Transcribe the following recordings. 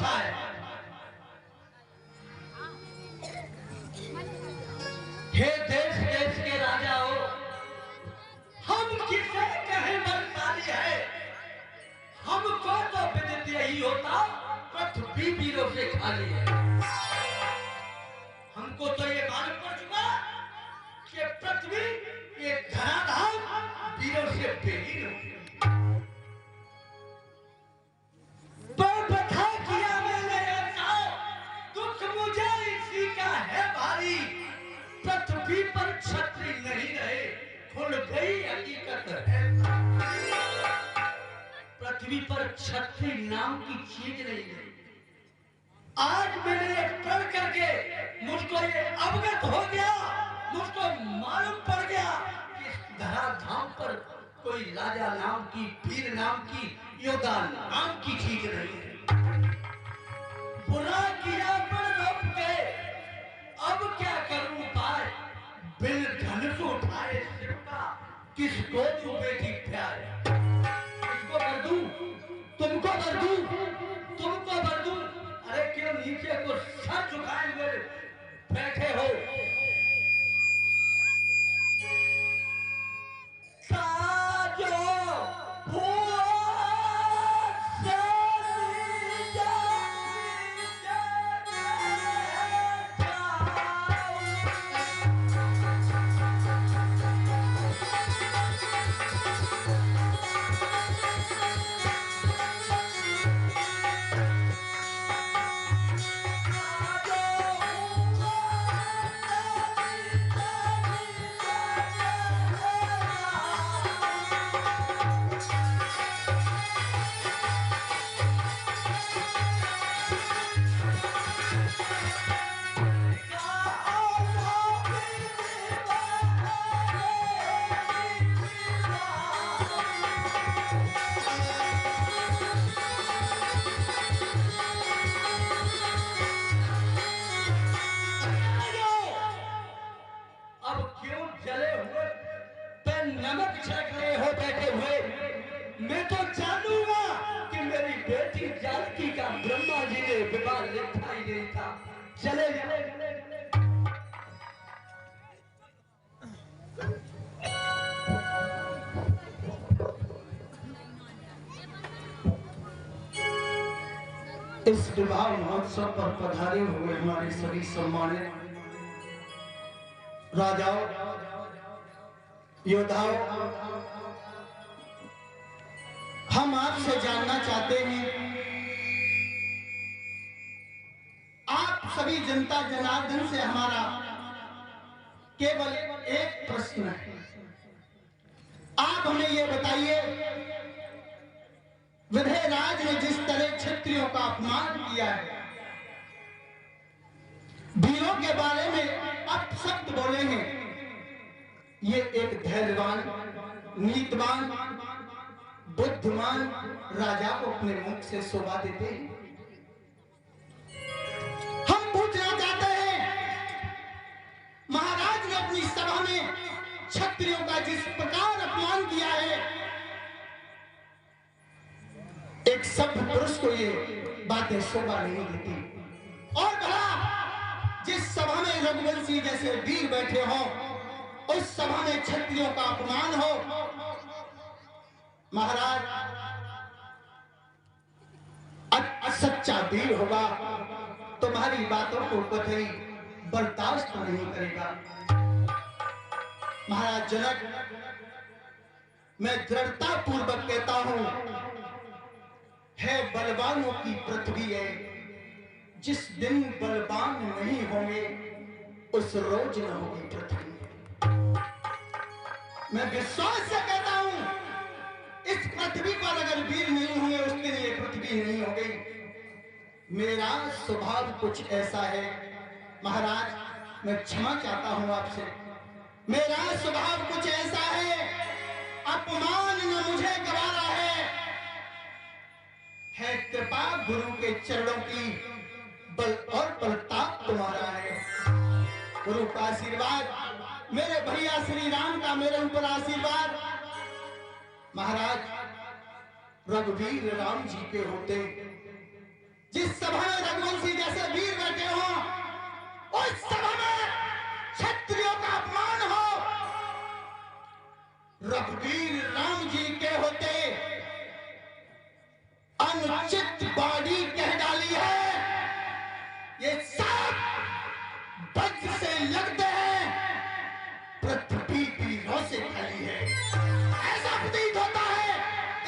अच्छा है। हे देश देश के राजा हो, हम किसे कहें बलशाली है, हमको तो विदित यही होता पृथ्वी वीरों से खाली है। हमको तो ये मालूम पड़ चुका कि पृथ्वी एक धराधाम वीरों से बेहीन होती है। किया मैंने ऐसा, दुख मुझे इसी का है भारी, पृथ्वी पर छत्री नहीं रहे, खुल गई हकीकत है। पृथ्वी पर छत्री नाम की चीज नहीं है। आज मैंने ये पढ़ करके मुझको ये अवगत हो गया, मुझको मालूम पड़ गया कि इस धराधाम पर कोई राजा नाम की, वीर नाम की, योद्धा नाम की चीज नहीं है। बुरा किया पर रोक के, अब क्या करूं पाए, बिन धनुष उठाए सिर का, किसको दूं बेटी प्यार, किसको कर दूं, तुमको कर दूं, तुमको कर दूं। अरे क्यों नीचे को सर झुकाए हुए बैठे हो? साजो हुआ मैं तो जानूंगा कि मेरी बेटी जानकी का ब्रह्मा जी ने विवाह लिखा ही नहीं था। चले इस विवाह महोत्सव पर पधारे हुए हमारे सभी सम्मानित राजाओं, योद्धाओं, हम आपसे जानना चाहते हैं, आप सभी जनता जनार्दन से हमारा केवल एक प्रश्न है। आप हमें ये बताइए, विधेयराज ने जिस तरह क्षत्रियों का अपमान किया है, वीरों के बारे में अपशब्द बोले हैं, ये एक धैर्यवान, नीतिवान, बुद्धिमान राजा को अपने मुख से शोभा देते हैं? हम पूछना चाहते हैं, महाराज ने अपनी सभा में क्षत्रियों का जिस प्रकार अपमान किया है, एक सभ्य पुरुष को ये बातें शोभा नहीं देती। और भला जिस सभा में रघुवंशी जैसे वीर बैठे हों, उस सभा में क्षत्रियों का अपमान हो, महाराज सच्चा वीर होगा तुम्हारी बातों को कतई बर्दाश्त नहीं करेगा। महाराज जनक, मैं दृढ़ता पूर्वक कहता हूं, है बलवानों की पृथ्वी है, जिस दिन बलवान नहीं होंगे उस रोज न होगी पृथ्वी। मैं विश्वास से कहता हूं, इस पृथ्वी पर अगर वीर नहीं हुए उस दिन ये पृथ्वी नहीं हो गई। मेरा स्वभाव कुछ ऐसा है महाराज, मैं क्षमा चाहता हूं आपसे, मेरा स्वभाव कुछ ऐसा है, अपमान न मुझे गवारा है कृपा गुरु के चरणों की, बल और प्रताप तुम्हारा है। गुरु का आशीर्वाद, मेरे भैया श्री राम का मेरे ऊपर आशीर्वाद, महाराज रघुवीर राम जी के होते जिस सभा में रघुवंशी जैसे वीर बैठे हो उस सभा में क्षत्रियों का अपमान हो। रघुवीर राम जी के होते अनुचित बाड़ी कह डाली है। ये सब वज्र से लगते हैं, पृथ्वी वीरों से खाली है। ऐसा प्रतीत होता है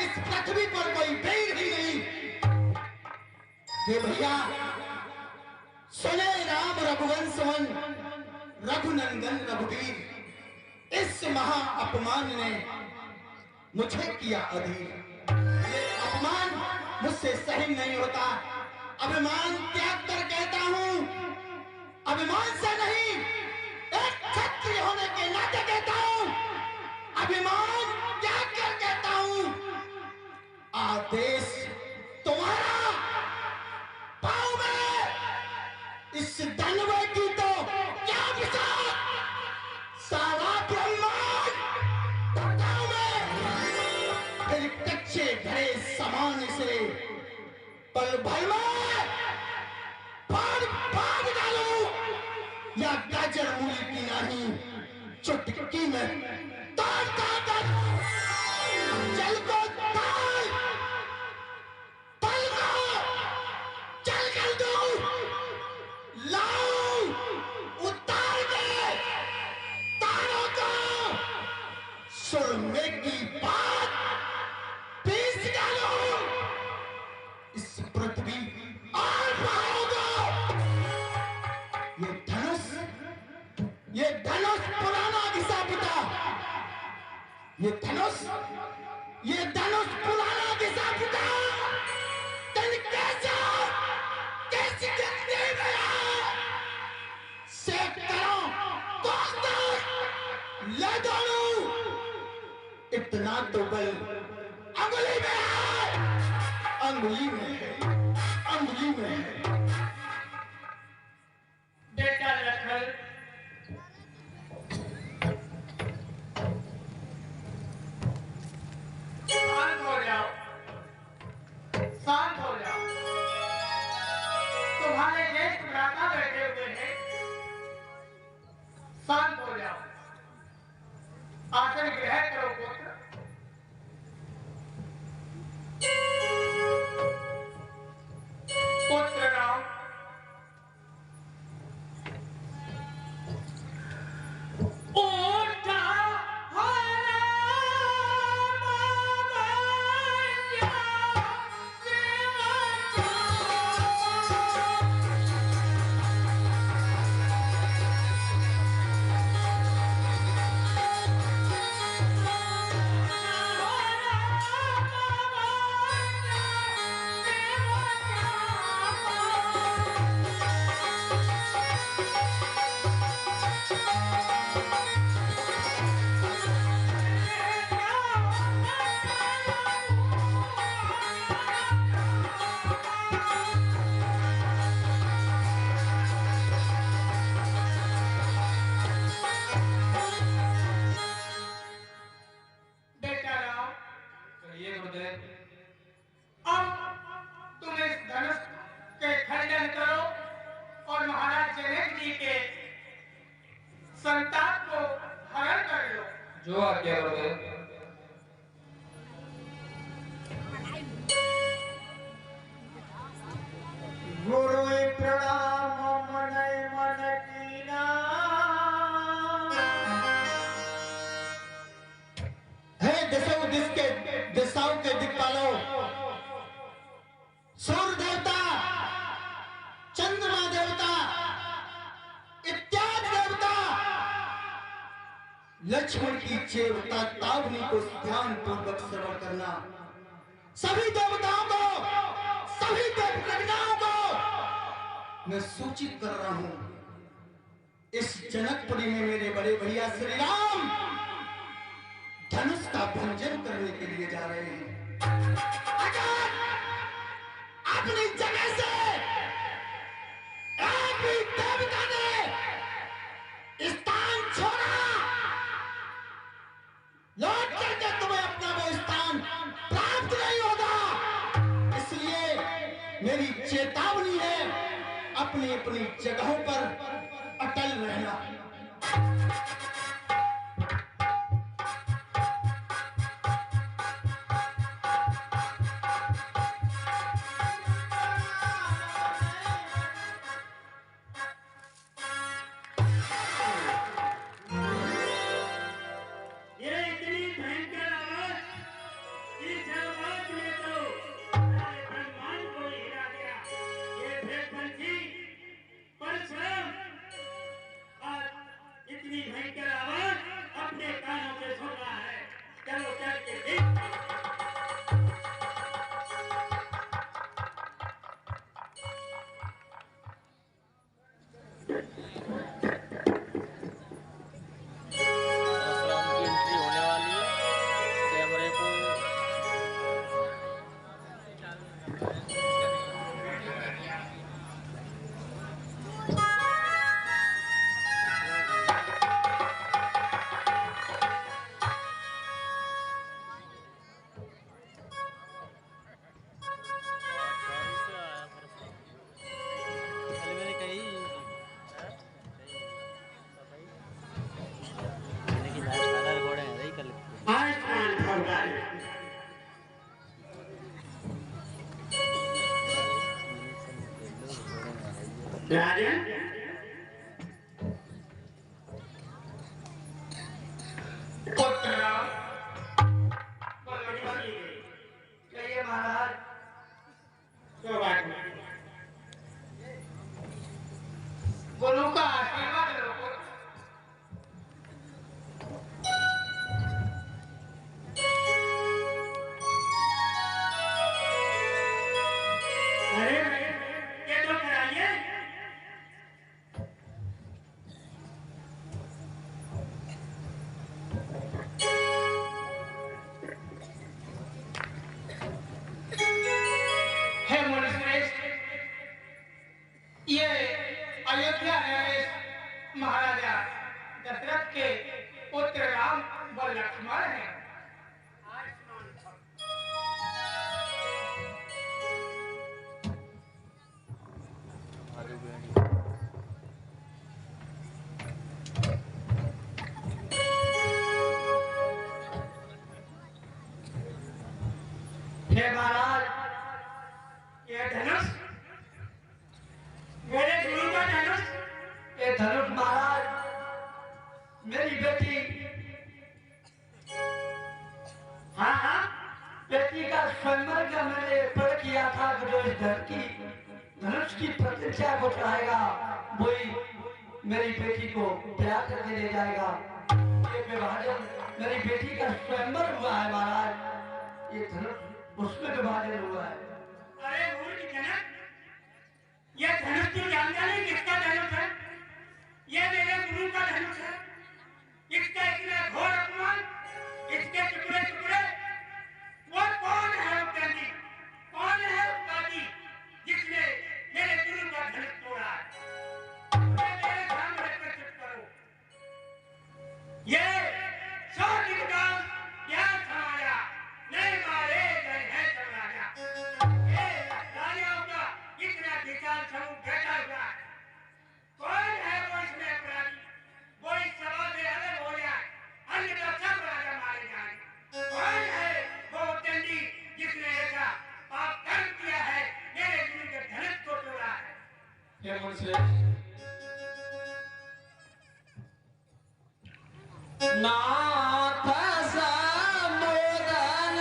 इस पृथ्वी पर कोई वीर ही नहीं। ये भैया सुने राम रघुवंशवन रघुनंदन रघुवीर, इस महा अपमान ने मुझे किया अधीर। ये अपमान मुझसे सही नहीं होता। अभिमान त्याग कर कहता हूं, अभिमान से नहीं, एक क्षत्रिय होने के नाते कहता हूं, अभिमान त्याग कर कहता हूं, आदेश तुम्हारा पाँव में। इस दानव की तो क्या विचार, सारा ब्रह्मांड पाँव में। फिर कच्चे घड़े समान से पल भर में फाड़ डालूं, या गाजर मूली की नहीं चुटकी में ताड़ कर जल को ताल, पल को जल कर दूं, लाऊं उतार के तारों को सुरमे की बात पीस डालूं। इस पृथ्वी और पहाड़ों को ये धनुष पुराना घिसा पिता, ये धनुष पुराना घिसा पिता। तन कैसी गंदी गया से करो तो ले दौड़ू। इतना तो बल अंगुली में है, अंगुली में है, अंगुली में है। बेटा लखन, शांत हो जाओ, शांत हो जाओ। तुम्हारे ज्येष्ठ भ्राता बैठे हुए हैं, शांत हो जाओ। आसन ग्रहण करो पुत्र। पुत्र राम, संतान को हरण कर लो। जो आज्ञा गुरुदेव। गुरु प्रणाम मन मन कीना। हे दिशाओं के दिक्पालो, सूर्य देवता, चंद्रमा देवता, इत्यादि देवता, लक्ष्मण की चेवता तावनी को ध्यान पूर्वक श्रवण करना। सभी देवताओं को, सभी देवकन्याओं को मैं सूचित कर रहा हूं। इस जनकपुरी में मेरे बड़े भैया श्री राम धनुष का भंजन करने के लिए जा रहे हैं। अगर अपनी जगह से एक भी देवता ने स्थान छोड़ा, लौट करके तुम्हें अपना वो स्थान प्राप्त नहीं होगा। इसलिए मेरी चेतावनी है, अपनी अपनी जगहों पर अटल रहना। राजन कहिए महाराज, क्यों बात है? गुरु का आशीर्वाद लो। अरे ये तो कराइए। हे मुनिश्रेष्ठ, ये अयोध्या नरेश महाराजा दशरथ के पुत्र राम व लक्ष्मण हैं। हे महाराज, ये धनुष, मेरे गुरु का धनुष। ये धनुष महाराज मेरी बेटी, हाँ हाँ, बेटी का स्वयंवर का मैंने प्रण किया था कि जो इस धरती धनुष की प्रतिष्ठा को चढ़ाएगा वही मेरी बेटी को प्यार करके ले जाएगा। ये विभाजन मेरी बेटी का स्वयंवर हुआ है महाराज, ये धनुष उसमें विभाजन हुआ है। अरे मूर्ख जनक, ये धनुष तू जानता नहीं किसका धनुष है? ये मेरे गुरु का धनुष है। इसका इतना घोर अपमान, इसके टुकड़े टुकड़े, वो कौन है उपदेवी? कौन है उपवादी जिसने मेरे गुरु का धनुष तोड़ा है? ये मेरे सामने प्रकट करो। ये 100 दिन का ज्ञान समाया, नहीं मारे गए हैं सब राजा। ये राजाओं का इतना विशाल समूह बैठा हुआ है। कौन है वो इसमें अपराधी? वो इस सभा से अलग हो जाए, अन्यथा सब राजा मारे जाएंगे। कौन है वो उद्दंडी जिसने ऐसा पाप कर्म किया है, मेरे गुरु के धनुष को तोड़ा है? हे मुनिश्रेष्ठ, नाथ समुदन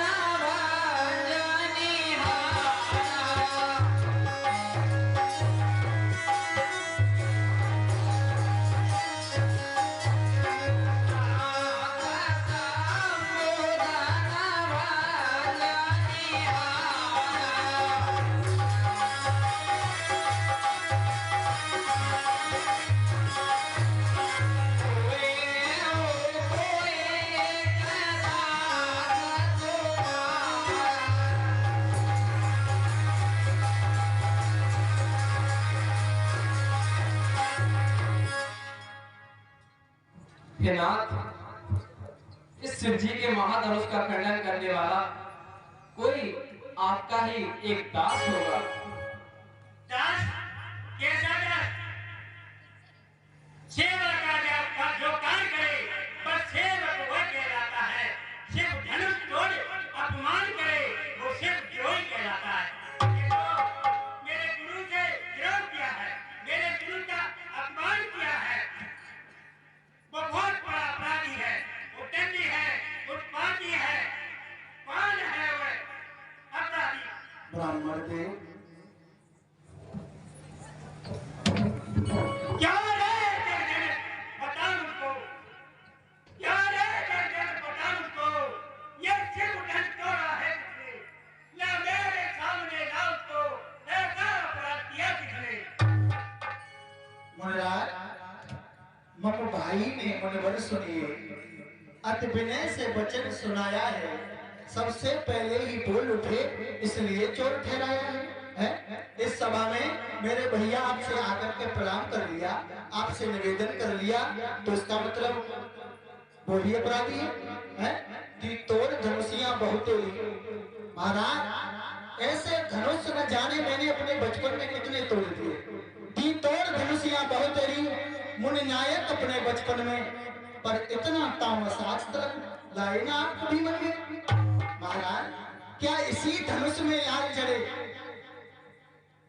हे नाथ, इस शिव जी के महाधनुष का खंडन करने वाला कोई आपका ही एक दास होगा। गुरुदेव। क्या रे जन बता मुझको, क्या रे जन बता मुझको, ये सिर्फ ढंग तोड़ा है किसने, ना मेरे सामने ना उसको ऐसा अपराध किया किसने। मुनिराज, मम भाई ने मुनिवर सुनिए, अति विनय से वचन सुनाया है, सबसे पहले ही बोल उठे इसलिए चोर ठहराया है? इस सभा में मेरे भैया आपसे आकर के प्रणाम कर लिया, आपसे निवेदन कर लिया, तो इसका मतलब वो ही अपराधी है? कि तोड़ धनुषियां बहुतेरी। महाराज, ऐसे धनुष न जाने मैंने अपने बचपन में कितने तोड़ दिए। कि तोड़ धनुषियां बहुतेरी, मुनि नायक अपने बचपन में, पर इतना तामस आज तक लाए ना आप कभी मन में। महाराज, क्या इसी धनुष में लाल जड़े,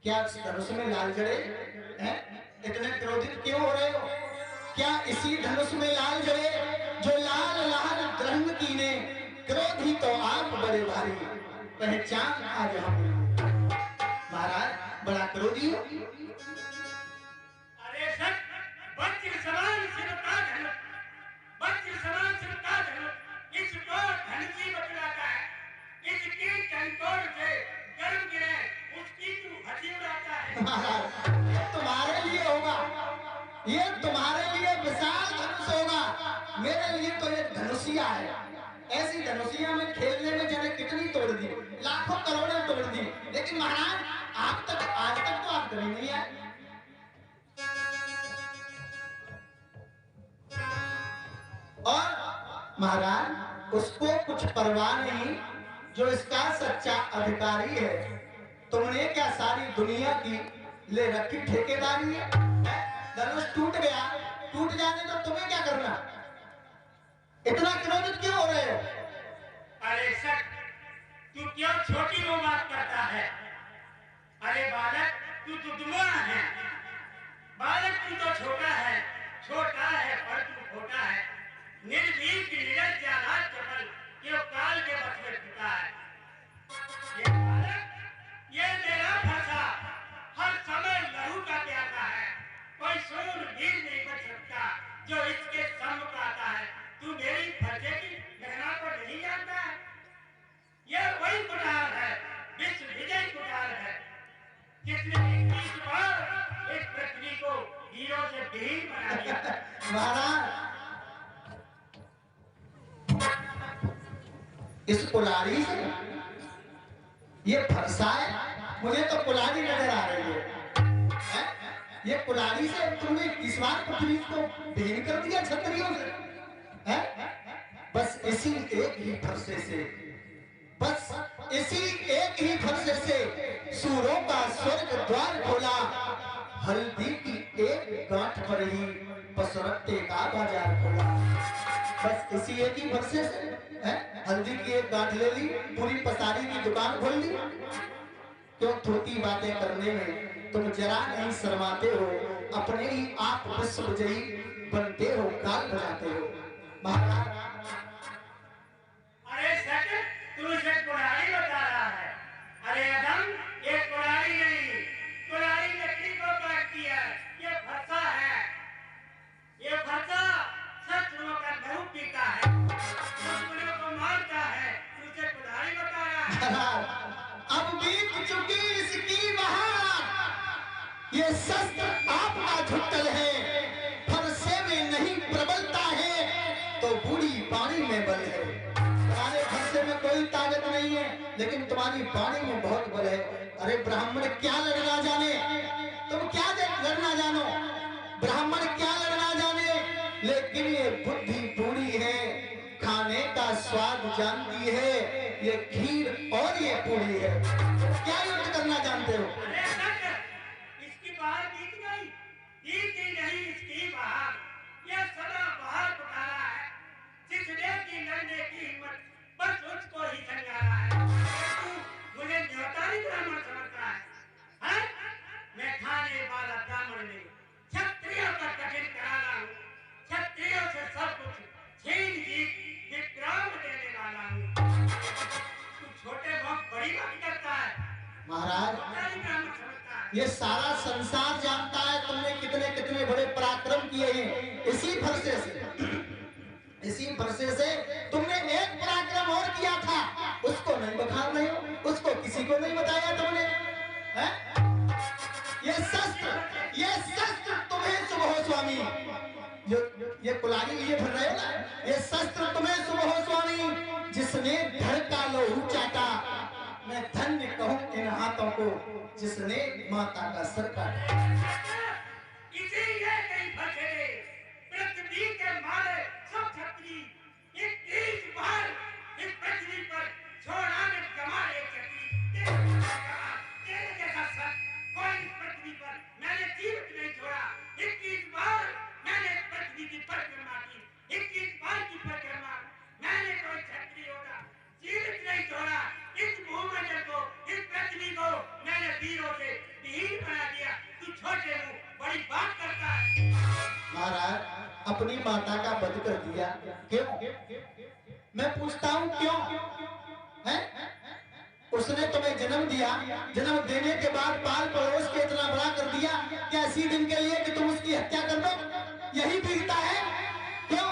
क्या इस धनुष में लाल जड़े हैं? इतने क्रोधित क्यों हो रहे हो? क्या इसी धनुष में लाल जड़े जो लाल लाल ग्रहण कीने, क्रोधी तो आप बड़े भारी, पहचान आज हम। महाराज, बड़ा क्रोधी हो। अरे सच, वज्र समान सिरता धनुष, वज्र समान सिरता धनुष, इसको धनुषी बतलाता है। इसकी चंकोर से गर्म गिरे, उसकी तू हंसी उड़ाता है। महाराज, ये तुम्हारे लिए होगा, ये तुम्हारे लिए विशाल धनुष होगा, मेरे लिए तो ये धनुषिया है। ऐसी धनुषिया में खेलने में जने कितनी तोड़ दी, लाखों करोड़ों तोड़ दी, लेकिन महाराज आप तक आज तक तो आप कभी नहीं आए। और महाराज, उसको कुछ परवाह नहीं जो इसका सच्चा अधिकारी है। तुमने क्या सारी दुनिया की ले रखी ठेकेदारी है? धनुष टूट गया, टूट जाने तो तुम्हें क्या करना? इतना क्रोधित क्यों हो रहे हो? अरे सच, तू क्यों छोटी वो बात करता है? अरे बालक, तू दुधुआ है। बालक, तू तो छोटा है पर तू खोटा है। निर्भीक निरज जाना चपल, क्यों काल के बस में टूटा है। ये बालक, ये मेरा फंसा, हर समय लहू का प्यासा है। कोई सूर वीर नहीं बच सकता जो इसके सम्मुख आता है। तू मेरी फंसे की गहना को नहीं जानता है। ये वही कुठार है, विश्व विजय कुठार है, जिसने 21 बार इस पृथ्वी को हीरो से विहीन बना दिया। महाराज, इस कुल्हाड़ी से ये फरसा है, मुझे तो कुल्हाड़ी नजर आ रही है। ये कुल्हाड़ी से तुमने इस बार पृथ्वी को विहीन कर दिया क्षत्रियों से है? बस इसी एक ही फरसे से, बस इसी एक ही फरसे से सूरों का स्वर्ग द्वार खोला। हल्दी की एक गांठ पर ही पसरत्ते का बाजार खोला। बस इसी एक ही फरसे से है? हल्दी की एक गांठ ले ली, पूरी पसारी की दुकान खोल ली। क्यों थोड़ी बातें करने में तुम जरा नहीं शर्माते हो? अपने ही आप विश्व विजयी बनते हो, काल बजाते हो। महाराज, अरे सच, तू इसे कुल्हाड़ी बता रहा है। अरे अदम, ये कुल्हाड़ी नहीं, कुल्हाड़ी लकड़ी को काटती है। ये फरसा है, ये फरसा शत्रुओं का लहू पीता है, दुश्मनों को मारता है। तू इसे कुल्हाड़ी बता रहा है। महाराज, अब बीत चुकी इसकी बहार, ये शस्त्र आपका झुट्टल है, फरसे में नहीं प्रबलता है तो बूढ़ी पानी में बल है। तुम्हारे फरसे में कोई ताकत नहीं है, लेकिन तुम्हारी पानी में बहुत बल है। अरे ब्राह्मण, क्या लड़ना जाने, तुम क्या लड़ना जानो? ब्राह्मण क्या लड़ना जाने, लेकिन ये बुद्धि बूढ़ी है, खाने का स्वाद जानती है, ये खीर और ये पूरी है। क्या युद्ध करना जानते हो? अरे सच, इसकी बाहर बीत गई, बीती नहीं इसकी बाहर। ये सदा बाहर पुकारा है, जिसने की लड़ने की हिम्मत बस उसको ही संगारा है। तू मुझे न्योतारी ब्राह्मण समझता है, हाँ? मैं खाने वाला ब्राह्मण नहीं, क्षत्रियों का कठिन कराना हूँ। क्षत्रियों से सब कुछ छीन जीत विक्राम देने वाला हूँ। तू छोटे बहुत बड़ी बात करता है। महाराज ये सारा संसार जानता है तुमने कितने कितने बड़े पराक्रम किए हैं। इसी फरसे से तुमने एक पराक्रम और किया था, उसको नहीं बखान रहे हो, उसको किसी को नहीं बताया तुमने, है? ये शस्त्र तुम्हें शुभ हो स्वामी, जो ये कुलाड़ी लिए फिर रहे हो ना, ये शस्त्र तुम्हें शुभ हो स्वामी, जिसने घर का लोहू चाटा, मैं धन्य कहूं इन हाथों को जिसने माता का सर काटा। इसीलिए कई फंसे पृथ्वी के मारे सब छत्री, एक तीस बार इस पृथ्वी पर छोड़ा ने कमाए छत्री, तेरे जैसा सर कोई इस पृथ्वी पर मैंने जीवित नहीं छोड़ा। 21 बार मैंने पृथ्वी की परिक्रमा की, 21 बार की परिक्रमा मैंने कोई छत्री होगा जीवित नहीं छोड़ा। इस भूमंडल को, इस पृथ्वी को मैंने वीरों से विहीन बना दिया। तू छोटे मुंह बड़ी बात करता है। महाराज अपनी माता का वध कर दिया, क्यों? मैं पूछता हूं क्यों? है? उसने तुम्हें जन्म दिया, जन्म देने के बाद पाल पड़ोस के इतना बड़ा कर दिया, क्या इसी दिन के लिए कि तुम उसकी हत्या कर दो? यही वीरता है? क्यों?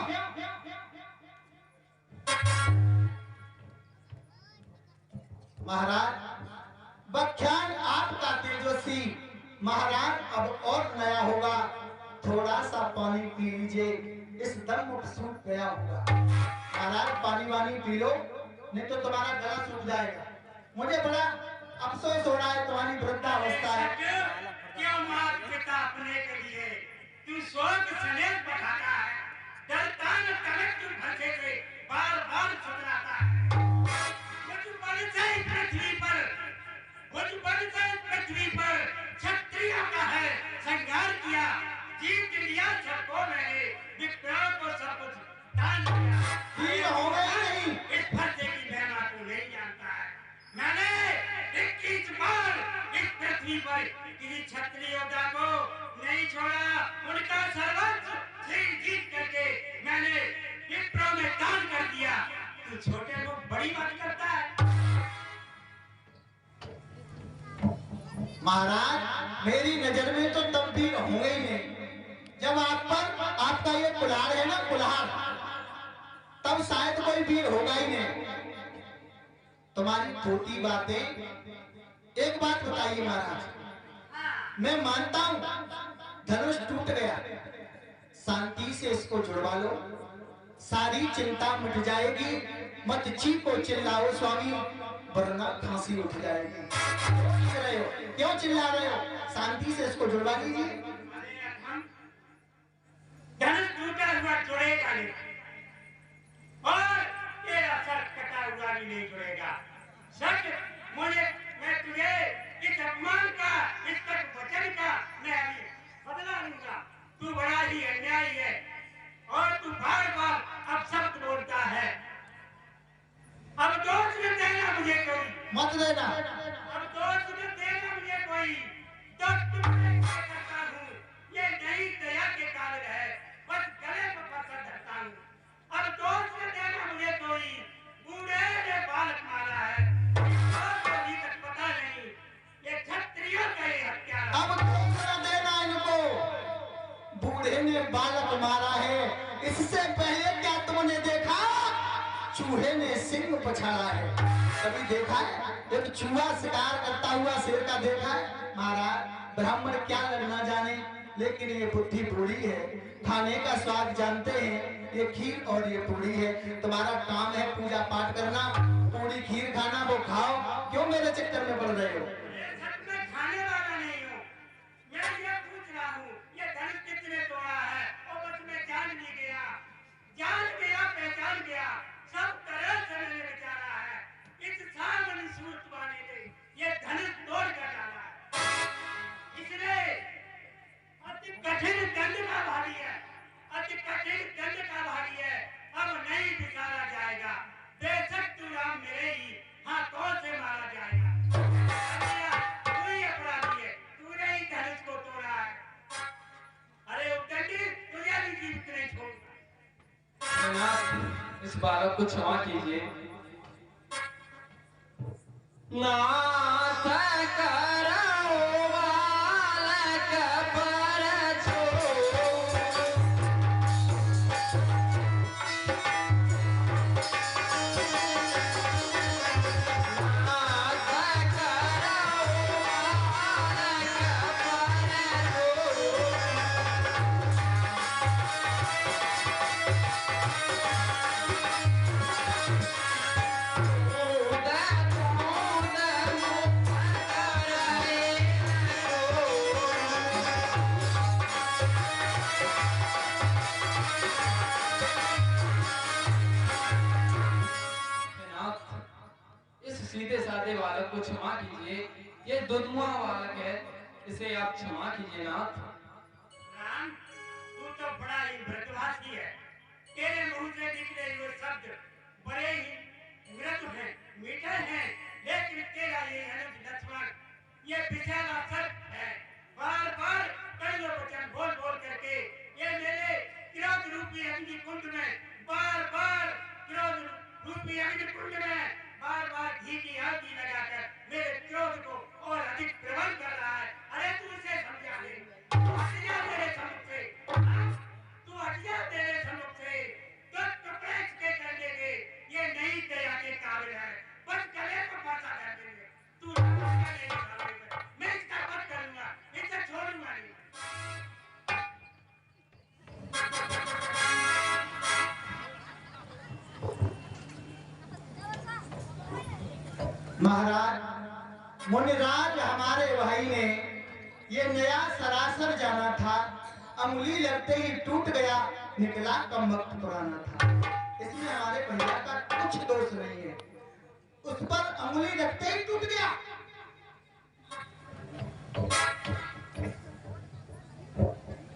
महाराज व्याख्यान आपका तेजस्वी, महाराज अब और नया होगा, थोड़ा सा पानी पी लीजिए, इस दम सूख गया होगा। महाराज पानी वानी पी लो, नहीं तो तुम्हारा गला सूख जाएगा। मुझे बड़ा अफसोस हो रहा है, तुम्हारी वृद्धावस्था है। क्यों मार पिता अपने के लिए तू शोक स्नेह बढ़ाता है, डरता न तलक तू भरसे से बार बार सुधराता है। पृथ्वी पर क्षत्रियों का है संहार किया, जीत लिया सबको मैंने, विप्रों को सब कुछ दान किया। वीर हो गए नहीं, इस फरसे की महिमा तू नहीं जानता है। मैंने 21 बार इस पृथ्वी पर किसी क्षत्रिय योद्धा को नहीं छोड़ा, उनका सर्वस्व छीन जीत करके मैंने विप्रों में दान कर दिया। तू छोटे को बड़ी बात करता है। महाराज मेरी नजर में तो तब भी होंगे ही नहीं, जब आप पर आपका ये कुल्हाड़ है ना, कुल्हाड़, तब शायद कोई वीर होगा ही नहीं। तुम्हारी छोटी बातें, एक बात बताइए महाराज, मैं मानता हूं धनुष टूट गया, शांति से इसको जुड़वा लो, सारी चिंता मिट जाएगी, मत चीखो चिल्लाओ स्वामी, वरना खांसी उठ जाएगी। क्यों चिल्ला रहे हो? शांति से इसको जुड़वा लीजिए। धनुष टूटा हुआ जुड़ेगा नहीं, और तेरा सर कटा हुआ भी नहीं जुड़ेगा। सच मैं तुझे इस अपमान का, इस तक वचन का मैं अभी बदला लूंगा। तू बड़ा ही अन्यायी है और तू बार बार अब शब्द बोलता है। अब दोष न देना मुझे कोई, मत देना। अब दोष न देना मुझे कोई, तो तुमने क्या करता हूँ, ये नई दया के कारण है, बस गले पर पकड़ धरता हूँ। अब दोष न देना मुझे कोई, बूढ़े ने बालक मारा है, अभी तक पता नहीं, ये क्षत्रियों का ये हत्यारा। अब दोष न देना इनको, बूढ़े ने बालक मारा है, इससे पहले क्या तुमने देखा चूहे ने सिंह पछाड़ा है? कभी देखा है एक चूहा शिकार करता हुआ शेर का देखा है? महाराज ब्राह्मण क्या लड़ना जाने, लेकिन ये बुद्धि पूरी है, खाने का स्वाद जानते हैं, ये खीर और ये पूरी है। तुम्हारा काम है पूजा पाठ करना, पूरी खीर खाना, वो खाओ, क्यों मेरे चक्कर में पड़ रहे हो? खाने वाला नहीं हूँ, मैं ये पूछ रहा हूँ, ये धनुष कितने तोड़ा है? और बस मैं जान भी गया, पहचान गया, सब तरह से मैंने विचारा है, इस सामने सूरत वाले ने ये धनुष तोड़ कर डाला है। इसलिए अति कठिन दंड का भारी है, अति कठिन दंड का भारी है, अब नहीं विचारा जाएगा। बेशक तू राम मेरे ही हाथों से मारा जाएगा। तू ही अपराधी है, तूने ही धनुष को तोड़ा है। अरे उद्दंडी, तुझे भी जीवित नहीं छोड़ूंगा। इस बालक को क्षमा कीजिए। नाथ इस सीधे साधे बालक को क्षमा कीजिए। ये दुधमुआ बालक है, इसे आप क्षमा कीजिए नाथ। राम, तू तो बड़ा ही व्रतभाषी है। तेरे मुंह से निकले हुए शब्द बड़े ही मृदु हैं, मीठे हैं, लेकिन तेरा ये अनुज लक्ष्मण, ये विशाला सत्य है। बार बार कईयों वचन बोल बोल करके ये मेरे क्रोध रूपी अग्नि कुंड में बार बार क्रोध रूपी अग्नि कुंड में बार बार घी की आग लगाकर मेरे क्रोध को और अधिक प्रबल कर रहा है। अरे तू इसे समझा ले, तू हट जा मेरे सम्मुख से, तू हट जा मेरे सम्मुख से। तो टुकड़े के करने के ये नहीं दया के काबिल है, बस गले को फांसा कर देंगे। तू नहीं खाओगे, मैं इसका वध करूंगा, इसे छोड़ूंगा नहीं। महाराज, मुनिराज हमारे भाई ने ये नया सरासर जाना था, अंगुली लगते ही टूट गया, निकला कम वक्त पुराना था। इसमें हमारे भैया का कुछ दोष नहीं है, उस पर अंगुली लगते ही टूट गया।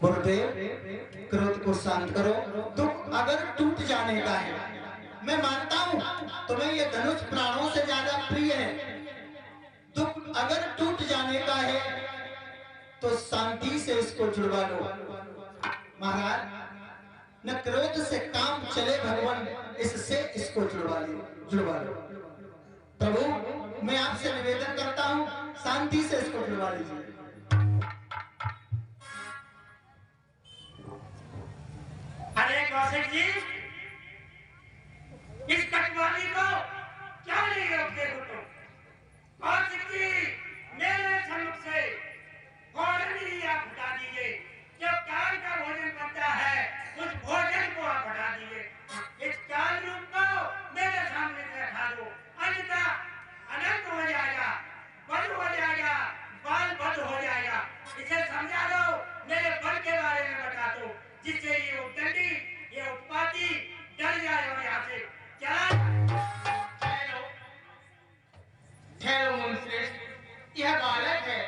गुरुदेव, क्रोध को शांत करो। दुख अगर टूट जाने का है, मैं मानता हूं तुम्हें ये धनुष प्राणों से ज्यादा प्रिय है। दुख अगर टूट जाने का है तो शांति से इसको जुड़वा लो। महाराज, न क्रोध से काम चले भगवान, इससे इसको जुड़वा लो। प्रभु, मैं आपसे निवेदन करता हूं, शांति से इसको जुड़वा लीजिए। अरे कौशिक जी, इस कटवाली को क्या नहीं रोकते हो तुम? कौशिक जी, मेरे सम्मुख से फौरन ही आप हटा दीजिए। जो काल का भोजन बनता है, उस भोजन को आप हटा दीजिए। इस काल रूप को मेरे सामने से हटा दो, अन्यथा अनंत हो जाएगा, बल हो जाएगा, बाल बद हो जाएगा। इसे समझा दो, मेरे बल के बारे में बता दो, जिससे ये उद्दंडी, ये उत्पाती डर जाए और यहाँ से ठहरो मुनिश्रेष्ठ, यह बालक है,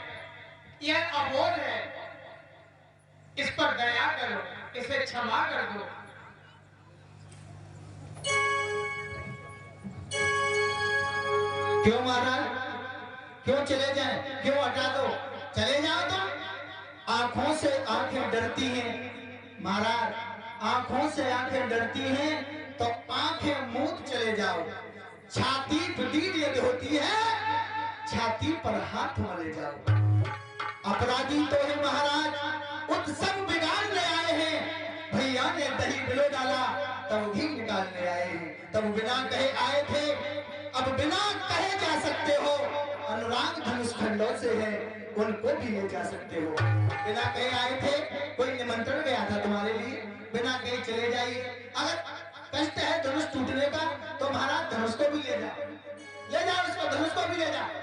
यह अबोध है, इस पर दया करो, इसे क्षमा कर दो। क्यों महाराज, क्यों चले जाएं, क्यों हटा दो? चले जाओ तुम। आंखों से आंखें डरती हैं महाराज, आंखों से आंखें डरती हैं तो आंखें मूंद चले जाओ। छाती फटीर यदि होती है, छाती पर हाथ मारे जाओ। अपराधी तो है महाराज, उत्सव बिगाड़ने आए हैं। भैया ने दही बिलो डाला, तब घी निकालने आए हैं। तब बिना कहे आए थे, अब बिना कहे जा सकते हो। अनुराग धनुष खंडों से है, उनको भी ले जा सकते हो। बिना कहे आए थे, कोई निमंत्रण गया था तुम्हारे लिए, बिना कहे चले जाइए। अगर कष्ट है धनुष टूटने का तो महाराज धनुष को भी ले जाओ, ले जाओ उसको, धनुष को भी ले जाओ।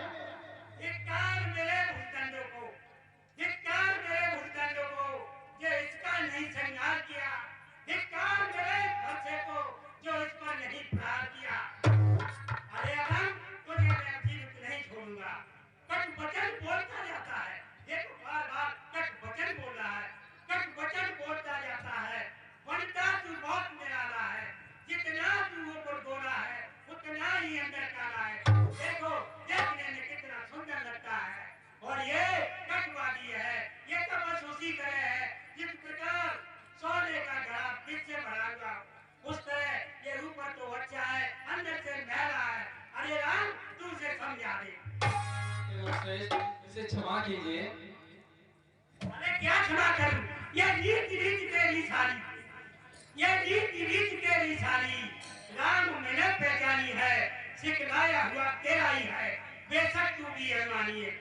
जो इसका नहीं श्रृंगार किया, धिक्कार मेरे बच्चे को जो इस पर नहीं प्रहार किया। अरे अहम, तुझे मैं जीवित नहीं छोड़ूंगा। कट वचन बोलता जाता है, देखो बार बार कट वचन बोल रहा है, कट वचन बोलता जाता है। वनिता तू बहुत निराला है, जितना तू ऊपर बोला है उतना ही अंदर काला है। देखो देखने में कितना सुंदर लगता है, श्रेष्ठ, इसे क्षमा कीजिए। अरे क्या क्षमा करूं? ये रीत रीत तेरी सारी, ये रीत रीत तेरी सारी। राम मैंने पहचानी है, सिखलाया हुआ तेरा ही है, बेशक तू भी अरमानी है।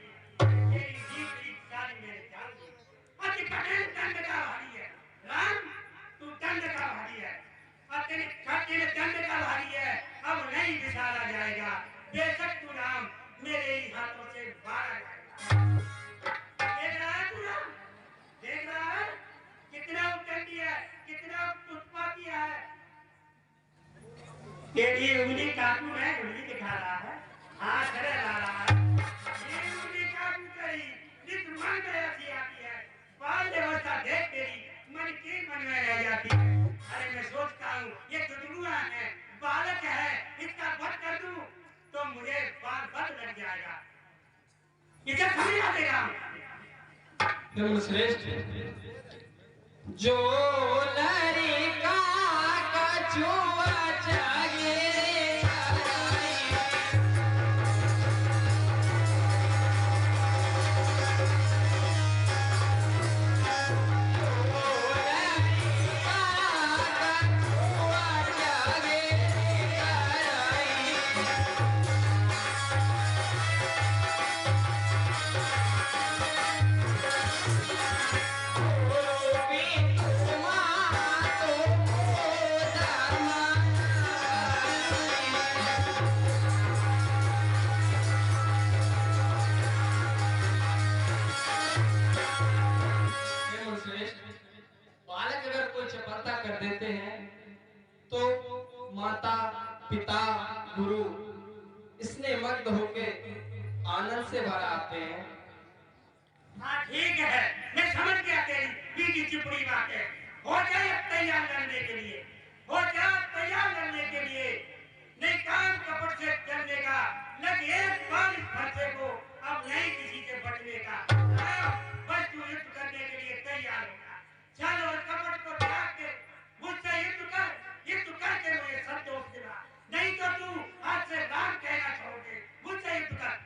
तेरी रीत रीत सारी मैंने जान ली। आज कठिन दंड का भारी है राम, तू दंड का भारी है, और तेरे कठिन दंड का भारी है, अब नहीं बिसारा जाएगा। बेशक तू राम मेरे ही हाथों से मारा जाएगा। देख रहा है तू राम, देख रहा है कितना उद्दंडी है, कितना उत्पाती है। तेरी उंगली काटू है, उंगली दिखा रहा है, हाथ खड़े ला रहा है। ये उंगली काटू तेरी जिस मन में ऐसी आती है, बाल व्यवस्था देख तेरी मन की मन में रह जाती है। अरे मैं सोचता हूँ ये दुदुआ है, बालक है, इसका वध कर दूं तो मुझे बाल वध लग जाएगा। इसे समझा देगा। हेमंत श्रेष्ठ, जो लड़का कछुआ जागे कर देते हैं तो माता पिता गुरु इसने मग्न होके आनंद से भर आते हैं। हाँ ठीक है, मैं समझ गया तेरी बीटी चिपड़ी बातें। हो जाए तैयार लड़ने के लिए, हो जा तैयार लड़ने के लिए। नहीं काम कपट से चलने का, लग एक बार इस भरसे को, अब नहीं किसी से बचने का। बस तू युद्ध करने के लिए तैयार होगा। चल और कपट को त्याग के मुझसे युद्ध कर, युद्ध करके मुझे संतोष दिला, नहीं तो तू आज से राम कहना छोड़ोगे। मुझसे युद्ध कर।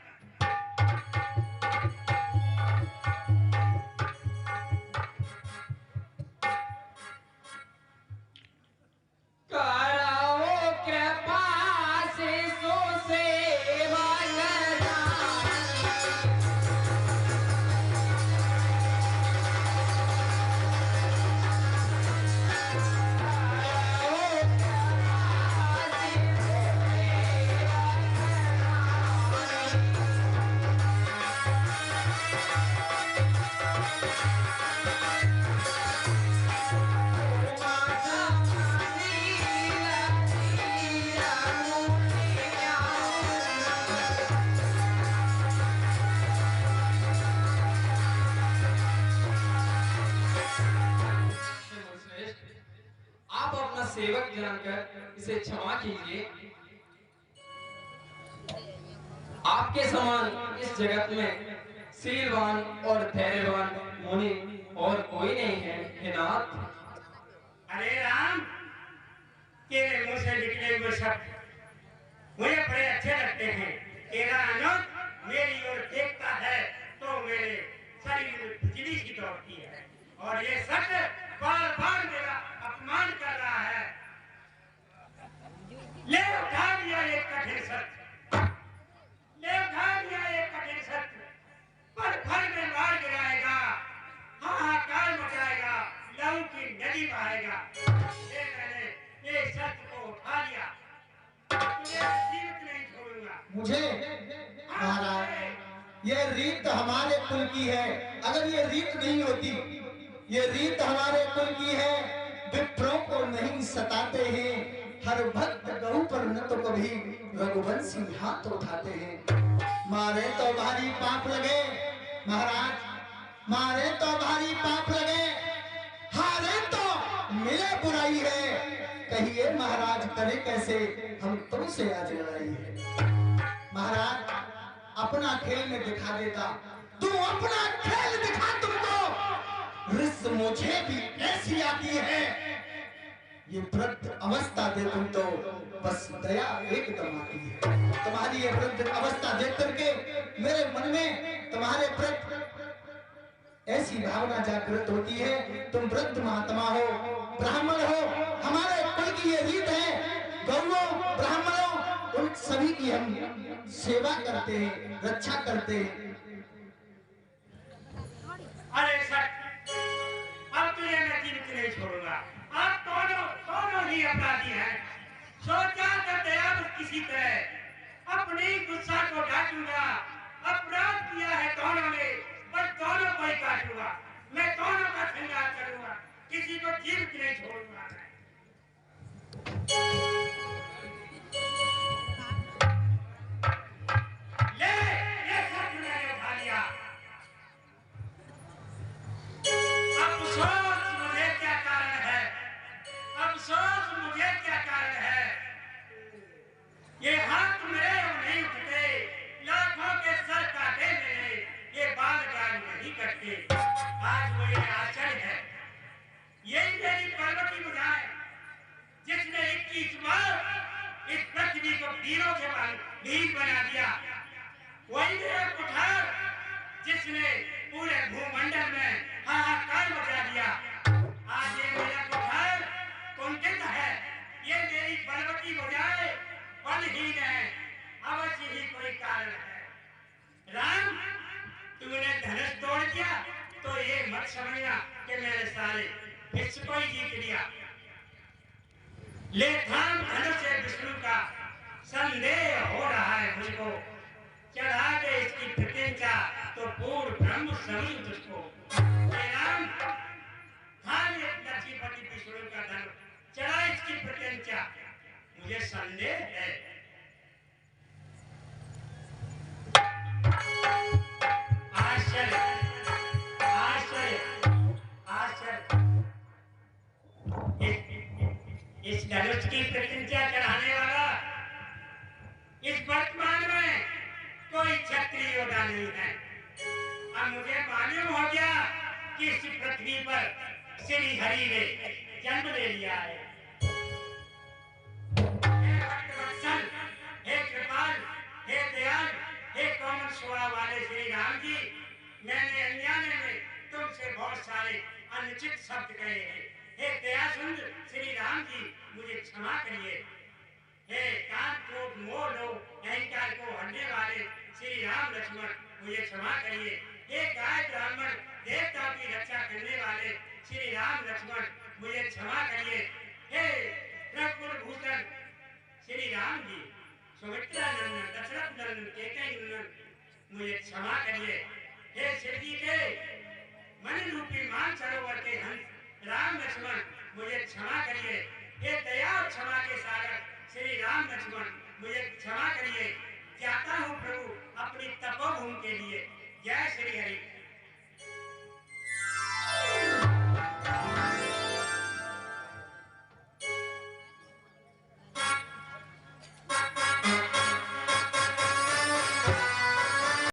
सेवक जानकर इसे क्षमा कीजिए। आपके समान इस जगत में शीलवान और धैर्यवान मुनि और कोई नहीं है, हे नाथ। अरे राम, तेरे मुंह से निकले हुए शब्द मुझे बड़े अच्छे लगते हैं। तेरा अनुज मेरी ओर देखता है तो मेरे शरीर में बिजली सी दौड़ती है, और ये शब्द बार बार मेरा अपमान कर रहा है। ले उठा दिया एक कठिन सत्य, ले उठा दिया एक कठिन सत्य, पर भर में मार गिराएगा, हाहाकार मचाएगा, लहू की नदी बहाएगा। ये मैंने ये सत्य को उठा लिया, तुझे जीवित नहीं छोड़ूंगा। मुझे महाराज, ये रीत हमारे कुल की है। अगर ये रीत नहीं होती, ये रीत हमारे कुल की है। विप्रों को नहीं सताते हैं, हर भक्त गऊ पर न तो कभी रघुवंशी हाथ उठाते हैं। मारे तो भारी पाप लगे महाराज, मारे तो भारी पाप लगे, हारे तो मिले बुराई है। कहिए महाराज करे कैसे, हम तुमसे आज लड़ाई है। महाराज अपना खेल में दिखा देता, तू अपना खेल दिखा। तुमको रिस मुझे भी ऐसी आती है, ये वृद्ध अवस्था देखूं तो बस दया एकदम आती है। तुम्हारी ये वृद्ध अवस्था देख करके मेरे मन में तुम्हारे प्रति ऐसी भावना जागृत होती है। तुम वृद्ध महात्मा हो, ब्राह्मण हो, हमारे कुल की ये रीत है, गौरों ब्राह्मणों उन सभी की हम सेवा करते हैं, रक्षा करते हैं। अरे सर, अब तो ये मैं जीवित नहीं छोड़ूंगा। आप दोनों ही अपराधी हैं। सोचा तो दया किसी तरह अपनी गुस्सा को ढांकूंगा। अपराध किया है दोनों ने, बस दोनों को ही काटूंगा। मैं दोनों का संहार करूंगा, किसी को जीवित नहीं छोड़ूंगा। ये सब मैंने उठा लिया। अब सोच मुझे क्या कारण है, अब सोच मुझे क्या कारण है। ये हाथ मेरे नहीं उठते, लाखों के सर काटे मैंने, ये बाल गाल नहीं कटते। आज वो ये आचरण है, यही मेरी पार्वती बुझाए, जिसने 21 बार इस पृथ्वी को वीरों के ढील बना दिया। वही मेरा कुठार, जिसने पूरे भूमंडल में हाहाकार मचा दिया। आज ये मेरा कुठार कुंठित है, ये मेरी बलवती बुझाए बलहीन है। अवश्य ही कोई कारण है। राम, तूने धनुष तोड़ दिया तो ये मत समझना कि मैंने सारे विश्व को ही जीत लिया। ले थाम धनुष से विष्णु का संदेह हो रहा है मुझको। चढ़ा दे इसकी प्रत्यंचा तो पूर्ण ब्रह्म समझ तुझको। राम, थाम लक्ष्मीपति विष्णु का धनुष, चढ़ा इसकी प्रत्यंचा, मुझे संदेह है। आश्चर्य, आश्चर्य, आश्चर्य। इस धनुष की प्रत्यंचा चढ़ाने वाला इस वर्तमान में कोई क्षत्रिय योद्धा नहीं है। अब मुझे मालूम हो गया कि इस पृथ्वी पर श्री हरि ने जन्म ले लिया है। हे कृपाल, हे दयाल, हे कोमल स्वभाव वाले श्री राम जी, मैंने अनजाने में तुमसे बहुत सारे अनुचित शब्द कहे हैं। हे दयासुंदर श्री राम जी, मुझे क्षमा करिए। हे काम क्रोध मोह लोभ अहंकार को हरने वाले श्री राम लक्ष्मण, मुझे क्षमा करिए। हे गाय ब्राह्मण देवताओं की रक्षा करने वाले श्री राम लक्ष्मण, मुझे क्षमा करिए। हे रघुकुल भूषण श्री राम जी, सुमित्रा नंदन दशरथ नंदन कैकेयी नंदन, मुझे क्षमा करिए। हे शिव जी के मन रूपी मान सरोवर के हंस राम लक्ष्मण, मुझे क्षमा करिए। हे दया और क्षमा के सागर श्री राम लक्ष्मण, मुझे क्षमा करिए। जाता हूँ प्रभु अपनी तपोभूमि के लिए। जय श्री हरि।